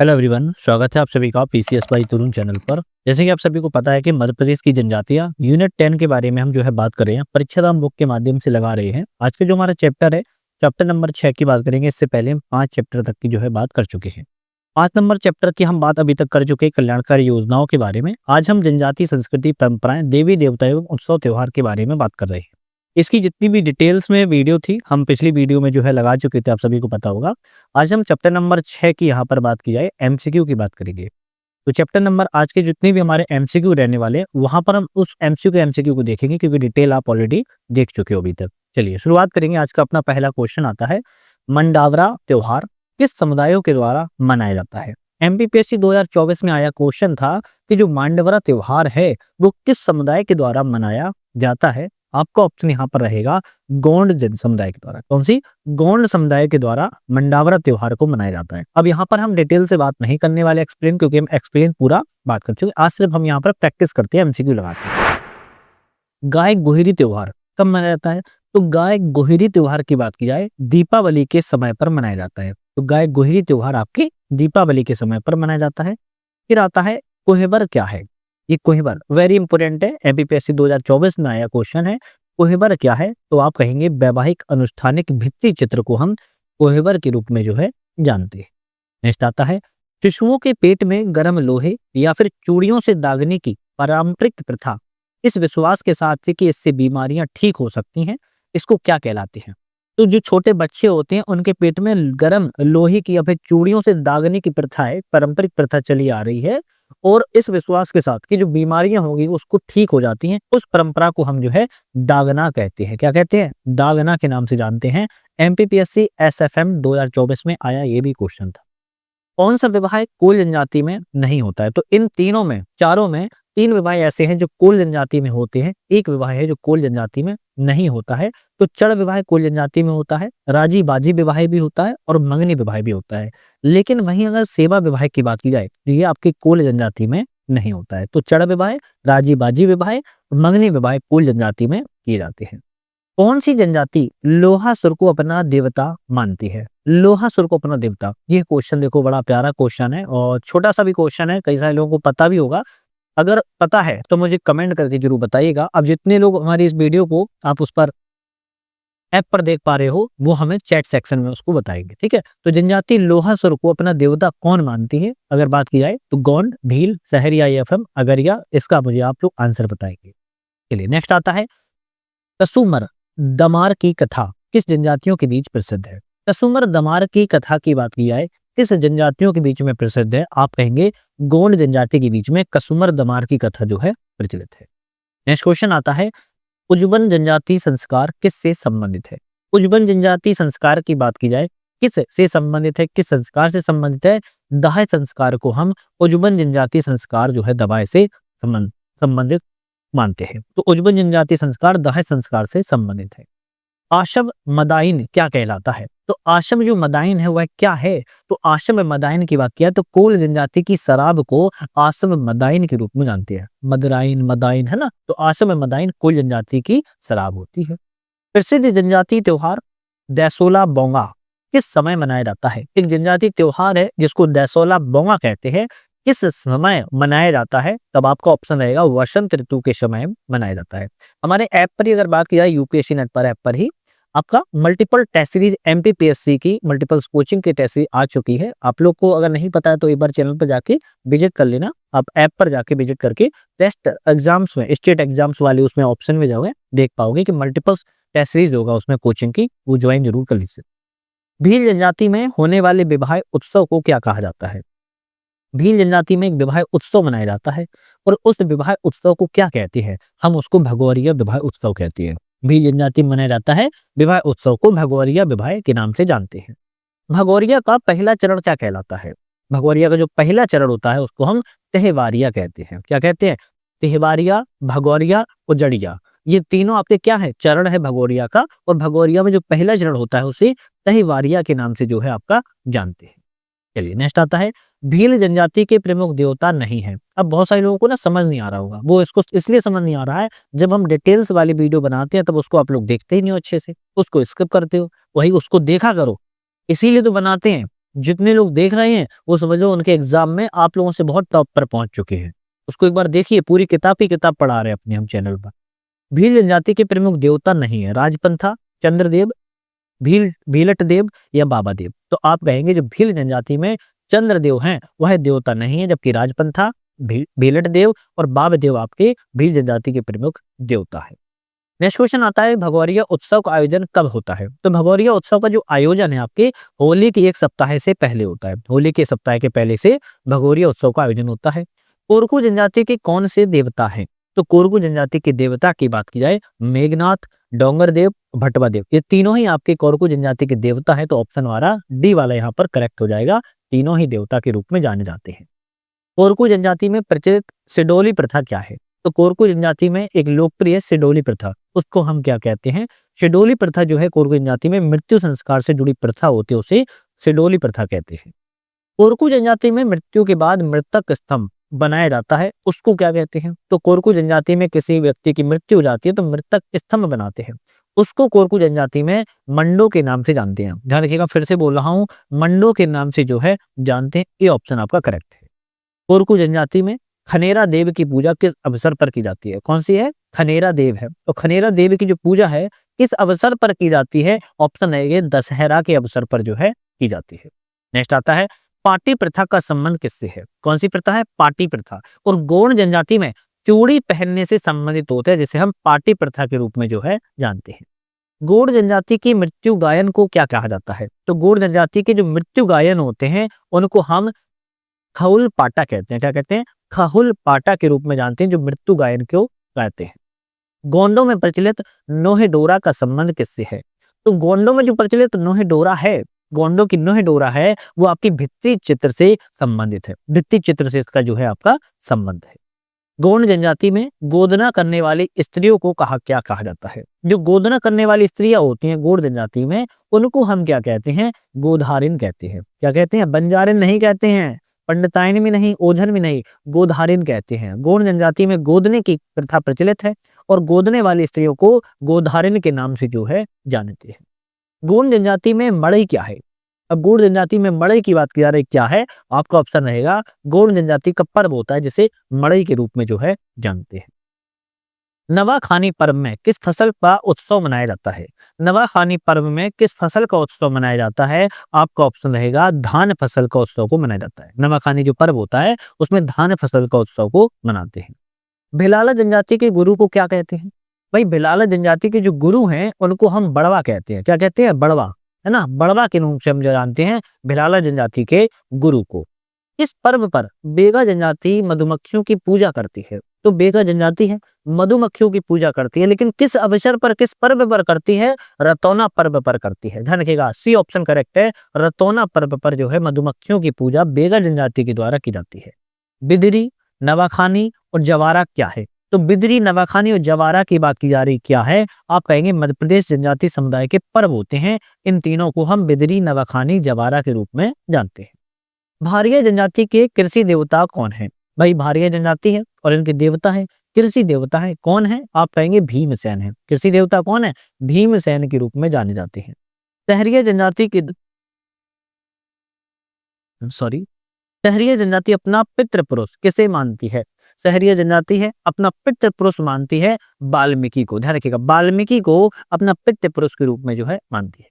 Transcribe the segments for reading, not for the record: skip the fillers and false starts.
Hello everyone, स्वागत है आप सभी का पीसीएस बाई तरुण चैनल पर। जैसे कि आप सभी को पता है कि मध्य प्रदेश की जनजातियां यूनिट 10 के बारे में हम जो है बात कर रहे हैं, परीक्षाधाम बुक के माध्यम से लगा रहे हैं। आज के जो हमारा चैप्टर है, चैप्टर नंबर 6 की बात करेंगे। इससे पहले हम 5 चैप्टर तक की जो है बात कर चुके हैं। 5 नंबर चैप्टर की हम बात अभी तक कर चुके हैं कल्याणकारी योजनाओं के बारे में। आज हम जनजातीय संस्कृति, परंपराएं, देवी देवता एवं उत्सव त्योहार के बारे में बात कर रहे हैं। इसकी जितनी भी डिटेल्स में वीडियो थी, हम पिछली वीडियो में जो है लगा चुके थे, आप सभी को पता होगा। आज हम चैप्टर नंबर 6 की यहाँ पर बात की जाए, एमसीक्यू की बात करेंगे। तो चैप्टर नंबर आज के जितने भी हमारे एमसीक्यू रहने वाले हैं, वहां पर हम उस एमसीक्यू को देखेंगे, क्योंकि डिटेल आप ऑलरेडी देख चुके हो अभी तक। चलिए शुरुआत करेंगे। आज का अपना पहला क्वेश्चन आता है, मंडावरा त्योहार किस समुदायों के द्वारा मनाया जाता है? एमपीपीएससी 2024 में आया क्वेश्चन था कि जो मांडवरा त्योहार है वो किस समुदाय के द्वारा मनाया जाता है। आपका ऑप्शन यहाँ पर रहेगा गोंड जन समुदाय के द्वारा। कौन सी? गोंड समुदाय के द्वारा मंडावरा त्योहार को मनाया जाता है। अब यहाँ पर हम डिटेल से बात नहीं करने वाले एक्सप्लेन, क्योंकि हम एक्सप्लेन पूरा बात कर चुके। आज सिर्फ हम यहाँ पर प्रैक्टिस करते हैं, एमसीक्यू लगाते हैं। गाय गोहिरी त्योहार कब मनाया जाता है? तो गाय गोहिरी त्योहार की बात की जाए, दीपावली के समय पर मनाया जाता है। तो गाय गोहिरी त्योहार आपके दीपावली के समय पर मनाया जाता है। फिर आता है कोहबर क्या है? ये कोहबर वेरी इंपोर्टेंट है, एमपीपीएससी 2024 में आया क्वेश्चन है। कोहबर क्या है? तो आप कहेंगे वैवाहिक अनुष्ठानिक भित्ति चित्र को हम कोहबर के रूप में जो है जानते हैं। नेक्स्ट आता है, शिशुओं के पेट में गर्म लोहे या फिर चूड़ियों से दागने की पारंपरिक प्रथा इस विश्वास के साथ थी कि इससे बीमारियां ठीक हो सकती हैं, इसको क्या कहलाती हैं? तो जो छोटे बच्चे होते हैं उनके पेट में गर्म लोहे की या फिर चूड़ियों से दागने की प्रथा है, पारंपरिक प्रथा चली आ रही है, और इस विश्वास के साथ कि जो बीमारियां होंगी उसको ठीक हो जाती हैं, उस परंपरा को हम जो है दागना कहते हैं। क्या कहते हैं? दागना के नाम से जानते हैं। एमपीपीएससी एसएफएम 2024 में आया ये भी क्वेश्चन था। कौन सा विवाह कोल जनजाति में नहीं होता है? तो इन तीनों में, चारों में 3 विवाह ऐसे हैं जो कोल जनजाति में होते हैं, एक विवाह है जो कोल जनजाति में नहीं होता है। तो चढ़ विवाह कोल जनजाति में होता है, राजी बाजी विवाह भी होता है, और मंगनी विवाह भी होता है। लेकिन वहीं अगर सेवा विवाह की बात की जाए तो ये आपके कोल जनजाति में नहीं होता है। तो चढ़ विवाह, राजी बाजी विवाह, मंगनी विवाह कोल जनजाति में किए जाते हैं। कौन सी जनजाति लोहासुर को अपना देवता मानती है? लोहासुर को अपना देवता, ये क्वेश्चन देखो बड़ा प्यारा क्वेश्चन है और छोटा सा भी क्वेश्चन है, कई सारे लोगों को पता भी होगा। अगर पता है तो मुझे कमेंट करके जरूर बताइएगा। अब जितने लोग हमारी इस वीडियो को आप उस पर ऐप पर देख पा रहे हो, वो हमें चैट सेक्शन में उसको बताएंगे, ठीक है? तो जनजाति लोहासुर को अपना देवता कौन मानती है अगर बात की जाए तो गोंड, भील, सहरिया, एफएम, अगरिया, इसका मुझे आप लोग आंसर बताएंगे। चलिए नेक्स्ट आता है, कसुमर दमार की कथा किस जनजातियों के बीच प्रसिद्ध है? कसुमर दमार की कथा की बात की जाए किस जनजातियों के बीच में प्रसिद्ध है? आप कहेंगे गोंड जनजाति के बीच में कसुमर दमार की कथा जो है प्रचलित है। नेक्स्ट क्वेश्चन आता है, उज्बन जनजाति संस्कार किससे संबंधित है? उज्बन जनजाति संस्कार की बात की जाए किस से संबंधित है, किस संस्कार से संबंधित है? दाह संस्कार को हम उज्बन जनजाति संस्कार जो है दबाए से संबंधित मानते हैं। तो उज्बन जनजाति संस्कार दाह संस्कार से संबंधित है। आशव मदाइन क्या कहलाता है? तो आशव जो मदाइन है वह क्या है? तो आशव मदाइन की बात किया तो कोल जनजाति की शराब को आशव मदाइन के रूप में जानते हैं। मदराइन, मदाइन है ना, तो आशव मदाइन कोल जनजाति की शराब होती है। प्रसिद्ध जनजाति त्योहार दैसोला बोंगा किस समय मनाया जाता है? एक जनजाति त्योहार है जिसको दैसोला बोंगा कहते हैं, किस समय मनाया जाता है? तब आपका ऑप्शन रहेगा वसंत ऋतु के समय मनाया जाता है। हमारे ऐप पर ही अगर बात की जाए, यूपीएससी नेट पर ऐप पर ही आपका मल्टीपल टेस्ट सीरीज एमपीपीएससी की मल्टीपल कोचिंग की टेस्ट सीरीज आ चुकी है। आप लोग को अगर नहीं पता है तो एक बार चैनल पर जाके विजिट कर लेना। आप ऐप पर जाके विजिट करके टेस्ट एग्जाम्स में, स्टेट एग्जाम्स वाले उसमें ऑप्शन में जाओगे, देख पाओगे कि मल्टीपल टेस्ट सीरीज होगा उसमें कोचिंग की, वो ज्वाइन जरूर कर लीजिए। भील जनजाति में होने वाले विवाह उत्सव को क्या कहा जाता है? भील जनजाति में एक विवाह उत्सव मनाया जाता है, और उस विवाह उत्सव को क्या कहते हैं? हम उसको भगोरिया विवाह उत्सव कहते हैं। भील जनजाति में मनाया जाता है विवाह उत्सव को भगोरिया विवाह के नाम से जानते हैं। भगोरिया का पहला चरण क्या कहलाता है? भगोरिया का जो पहला चरण होता है उसको हम तहेवारिया कहते हैं। क्या कहते हैं? तहेवारिया, भगोरिया, उजड़िया, ये तीनों आपके क्या है? चरण है भगोरिया का, और भगोरिया में जो पहला चरण होता है उसे तहेवारिया के नाम से जो है आपका जानते हैं। चलिए नेक्स्ट आता है, भील जनजाति के प्रमुख देवता नहीं है। अब बहुत सारे लोगों को ना समझ नहीं आ रहा होगा, वो इसको इसलिए समझ नहीं आ रहा है, जब हम डिटेल्स वाली वीडियो बनाते हैं तब उसको आप लोग देखते ही नहीं हो अच्छे से, उसको स्किप करते हो। वही उसको देखा करो, इसीलिए तो बनाते हैं जितने लोग देख रहे हैं वो समझ लो उनके एग्जाम में आप लोगों से बहुत टॉप पर पहुंच चुके हैं। उसको एक बार देखिए, पूरी किताब की किताब पढ़ा रहे हैं अपने हम चैनल पर। भील जनजाति के प्रमुख देवता नहीं है राजपंथा, चंद्रदेव, भीलट देव या बाबा देव। तो आप कहेंगे जो भील जनजाति में चंद्रदेव हैं वह देवता नहीं है, जबकि राजपंथा, भीलट देव और बाबा देव आपके भील जनजाति के प्रमुख देवता है। नेक्स्ट क्वेश्चन आता है, भगोरिया उत्सव का आयोजन कब होता है? तो भगोरिया उत्सव का जो आयोजन है आपके होली के एक सप्ताह से पहले होता है। होली के सप्ताह के पहले से भगोरिया उत्सव का आयोजन होता है। कोरकू जनजाति के कौन से देवता हैं? तो कोरकू जनजाति के देवता की बात की जाए, मेघनाथ, डोंगर देव, भटवा देव, ये तीनों ही आपके कोरकू जनजाति के देवता है। तो ऑप्शन हमारा डी वाला यहाँ पर करेक्ट हो जाएगा। तीनों ही देवता के रूप में जाने जाते हैं। कोरकू जनजाति में प्रचलित सिडोली प्रथा क्या है? तो कोरकू जनजाति में एक लोकप्रिय सिडोली प्रथा, उसको हम क्या कहते हैं? सिडोली प्रथा जो है कोरकू जनजाति में मृत्यु संस्कार से जुड़ी प्रथा होती है, उसे सिडोली प्रथा कहते हैं। कोरकू जनजाति में मृत्यु के बाद मृतक स्तंभ बनाया जाता है, उसको क्या कहते हैं? तो कोरकू जनजाति में किसी व्यक्ति की मृत्यु हो जाती है तो मृतक स्तंभ बनाते हैं, उसको कोरकू जनजाति में मंडो के नाम से जानते हैं। ध्यान रखिएगा, फिर से बोल रहा हूं, मंडो के नाम से जो है जानते हैं। ये ऑप्शन आपका करेक्ट है। कोरकू जनजाति में खनेरा देव की पूजा किस अवसर पर की जाती है? कौन सी है? खनेरा देव है। तो खनेरा देव की जो पूजा है किस अवसर पर की जाती है? ऑप्शन है ये दशहरा के अवसर पर जो है की जाती है। नेक्स्ट आता है, पाटी प्रथा का संबंध किससे है? कौन सी प्रथा है? पाटी प्रथा। और गौड़ जनजाति में चूड़ी पहनने से संबंधित होता है, जिसे हम पाटी प्रथा के रूप में जो है जानते हैं। गौड़ जनजाति की मृत्यु गायन को क्या कहा जाता है? तो गौड़ जनजाति के जो मृत्यु गायन होते हैं उनको हम खहुल पाटा कहते हैं। क्या कहते हैं? खहुल पाटा के रूप में जानते हैं, जो मृत्यु गायन को गाते हैं। गोंडों में प्रचलित नोहे डोरा का संबंध किससे है? तो गोंडों में जो प्रचलित नोहे डोरा है, गोंडों की नोहे डोरा है, वो आपकी भित्ति चित्र से संबंधित है। भित्ति चित्र से इसका जो है आपका संबंध है। गौड़ जनजाति में गोदना करने वाली स्त्रियों को क्या कहा जाता है? जो गोदना करने वाली स्त्रियां होती हैं गौड़ जनजाति में, उनको हम क्या कहते हैं? गोधारिन कहते हैं। क्या कहते हैं? बंजारिन नहीं कहते हैं, पंडिताइन भी नहीं, ओझन भी नहीं, गोधारिन कहते हैं। गौड़ जनजाति में गोदने की प्रथा प्रचलित है और गोदने वाली स्त्रियों को गोधारिन के नाम से जो है जानते हैं। गौड़ जनजाति में मड़ई क्या है? अब गौड़ जनजाति में मड़ई की बात की जा रही क्या है? आपका ऑप्शन रहेगा, गौड़ जनजाति का पर्व होता है जिसे मड़ई के रूप में जो है जानते हैं। नवाखानी पर्व में किस फसल का उत्सव मनाया जाता है? नवाखानी पर्व में किस फसल का उत्सव मनाया जाता है? आपका ऑप्शन रहेगा, धान फसल का उत्सव को मनाया जाता है। नवाखानी जो पर्व होता है उसमें धान फसल का उत्सव को मनाते हैं। भिलाला जनजाति के गुरु को क्या कहते हैं? भाई भिलाला जनजाति के जो गुरु हैं उनको हम बड़वा कहते हैं। क्या कहते हैं? बड़वा, है ना। बड़वा के नाम से हम जानते हैं भिलाला जनजाति के गुरु को। इस पर्व पर बेगा जनजाति मधुमक्खियों की पूजा करती है। तो बेगा जनजाति है मधुमक्खियों की पूजा करती है, लेकिन किस अवसर पर, किस पर्व पर करती है? रतौना पर्व पर करती है। ध्यान रखिएगा, सी ऑप्शन करेक्ट है। रतौना पर्व पर जो है मधुमक्खियों की पूजा बेगा जनजाति के द्वारा की जाती है। बिदरी, नवाखानी और जवारा क्या है? तो बिदरी, नवाखानी और जवारा की बात की जा रही क्या है? आप कहेंगे मध्य प्रदेश जनजाति समुदाय के पर्व होते हैं। इन तीनों को हम बिदरी, नवाखानी, जवारा के रूप में जानते हैं। भारिया जनजाति के कृषि देवता कौन है? भाई भारिया जनजाति है और इनके देवता है, कृषि देवता है। कौन है? आप कहेंगे भीमसेन है। कृषि देवता कौन है? भीमसेन के रूप में जाने जाते हैं। सहरिया जनजाति के सहरिया जनजाति अपना पितृ पुरुष किसे मानती है? सहरिया जनजाति है अपना पितृ पुरुष मानती है वाल्मीकि को। ध्यान रखिएगा, वाल्मीकि को अपना पितृ पुरुष के रूप में जो है मानती है।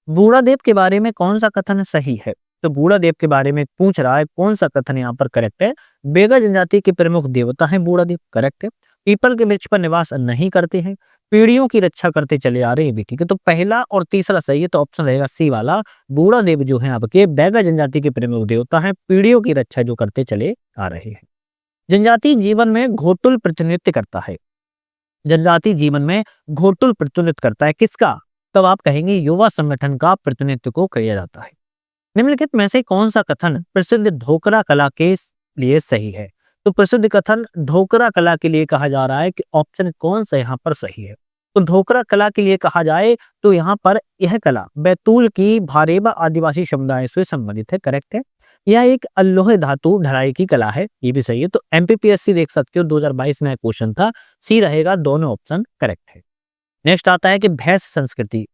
बूढ़ा देव के बारे में कौन सा कथन सही है? तो बूढ़ा देव के बारे में पूछ रहा है, कौन सा कथन यहाँ पर करेक्ट है? बेगा जनजाति के प्रमुख देवता है बूढ़ा देव, करेक्ट है। पीपल के वृक्ष पर निवास नहीं करते हैं, पीढ़ियों की रक्षा करते चले आ रहे हैं भी, ठीक है। तो पहला और तीसरा सही है, तो ऑप्शन रहेगा सी वाला। बूढ़ा देव जो है आपके बेगा जनजाति के प्रमुख देवता है, पीढ़ियों की रक्षा जो करते चले आ रहे हैं। जनजाति जीवन में घोटुल प्रतिनिधित्व करता है। जनजाति जीवन में घोटुल प्रतिनिधित्व करता है किसका? तब आप कहेंगे युवा संगठन का प्रतिनिधित्व को किया जाता है। निम्नलिखित में से कौन सा कथन प्रसिद्ध ढोकरा कला के लिए सही है? तो प्रसिद्ध कथन ढोकरा कला के लिए कहा जा रहा है कि ऑप्शन कौन सा यहाँ पर सही है? तो ढोकरा कला के लिए कहा जाए तो यहाँ पर यह कला बैतूल की भारेबा आदिवासी समुदाय से संबंधित है, करेक्ट है। यह एक अल्लोह धातु ढलाई की कला है, ये भी सही है। तो एमपीपीएससी देख सकते हो 2022 में क्वेश्चन था, सी रहेगा, दोनों ऑप्शन करेक्ट है। नेक्स्ट आता है कि भैंस संस्कृति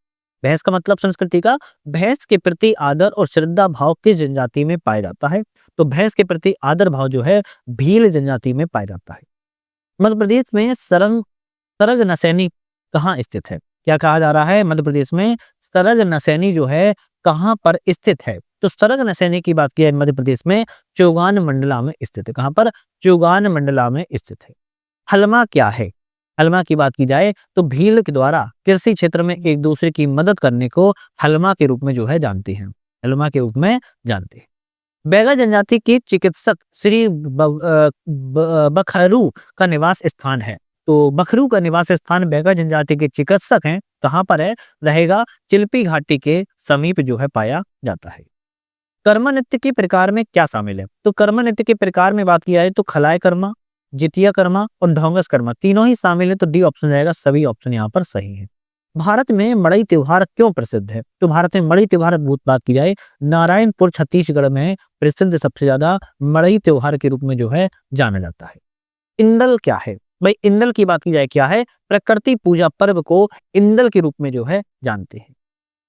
भैंस का मतलब संस्कृति का, भैंस के प्रति आदर और श्रद्धा भाव किस जनजाति में पाया जाता है? तो भैंस के प्रति आदर भाव जो है भील जनजाति में पाया जाता है। मध्य प्रदेश में सरग नसैनी कहाँ स्थित है? क्या कहा जा रहा है? मध्य प्रदेश में सरग नसैनी जो है कहाँ पर स्थित है? तो सरग नसैनी की बात की है मध्य प्रदेश में चौगान मंडला में स्थित है। कहाँ पर? चौगान मंडला में स्थित है। हलमा क्या है? हलमा की बात की जाए तो भील के द्वारा कृषि क्षेत्र में एक दूसरे की मदद करने को हलमा के रूप में जो है जानते हैं। हलमा के रूप में जानते हैं। बैगा जनजाति के चिकित्सक श्री बखरू का निवास स्थान है। तो बखरू का निवास स्थान बैगा जनजाति के चिकित्सक हैं, कहाँ पर है? रहेगा चिल्पी घाटी के समीप जो है पाया जाता है। कर्म नृत्य के प्रकार में क्या शामिल है? तो कर्म नृत्य के प्रकार में बात की जाए तो खलाय कर्मा, जितिया कर्मा और ढोंगस कर्मा तीनों ही शामिल है। तो डी ऑप्शन रहेगा, सभी ऑप्शन यहाँ पर सही है। भारत में मड़ई त्योहार क्यों प्रसिद्ध है? तो भारत में मड़ई त्योहार बात की जाए नारायणपुर छत्तीसगढ़ में प्रसिद्ध सबसे ज्यादा मड़ई त्योहार के रूप में जो है जाना जाता है। इंदल क्या है? भाई इंदल की बात की जाए क्या है? प्रकृति पूजा पर्व को इंदल के रूप में जो है जानते हैं।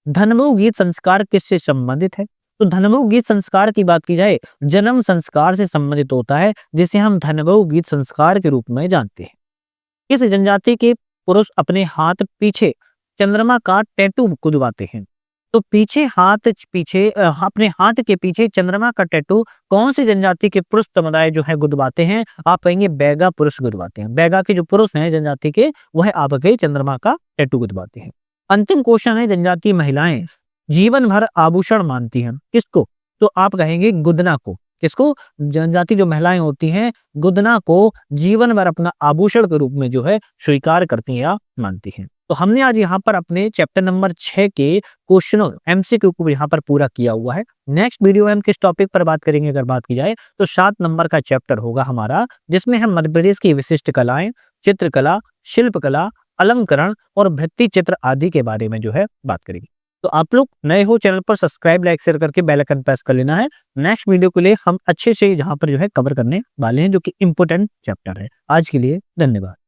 धनमु गीत संस्कार किससे संबंधित है? तो धनमु गीत संस्कार की बात की जाए जन्म संस्कार से संबंधित होता है, जिसे हम धनमु गीत संस्कार के रूप में जानते हैं। इस जनजाति के पुरुष अपने हाथ पीछे चंद्रमा का टैटू खुदवाते हैं। तो अपने हाथ के पीछे चंद्रमा का टैटू कौन सी जनजाति के पुरुष समुदाय जो है गुदवाते हैं? आप कहेंगे बैगा पुरुष गुदवाते हैं। बैगा के जो पुरुष हैं जनजाति के, वह आपके चंद्रमा का टैटू गुदवाते हैं। अंतिम क्वेश्चन है, जनजाति महिलाएं जीवन भर आभूषण मानती हैं, किसको? तो आप कहेंगे गुदना को। किसको? जनजाति जो महिलाएं होती हैं गुदना को जीवन भर अपना आभूषण के रूप में जो है स्वीकार करती हैं या मानती हैं। तो हमने आज यहाँ पर अपने चैप्टर नंबर 6 के क्वेश्चनों MCQ को यहाँ पर पूरा किया हुआ है। नेक्स्ट वीडियो में हम किस टॉपिक पर बात करेंगे अगर बात की जाए तो 7 नंबर का चैप्टर होगा हमारा, जिसमें हम मध्य प्रदेश की विशिष्ट कलाएं, चित्रकला, शिल्पकला, अलंकरण और भित्ति चित्र आदि के बारे में जो है बात करेंगे। तो आप लोग नए हो चैनल पर सब्सक्राइब, लाइक, शेयर करके बेल आइकन प्रेस कर लेना है। नेक्स्ट वीडियो के लिए हम अच्छे से यहाँ पर जो है कवर करने वाले हैं, जो कि इम्पोर्टेंट चैप्टर है। आज के लिए धन्यवाद।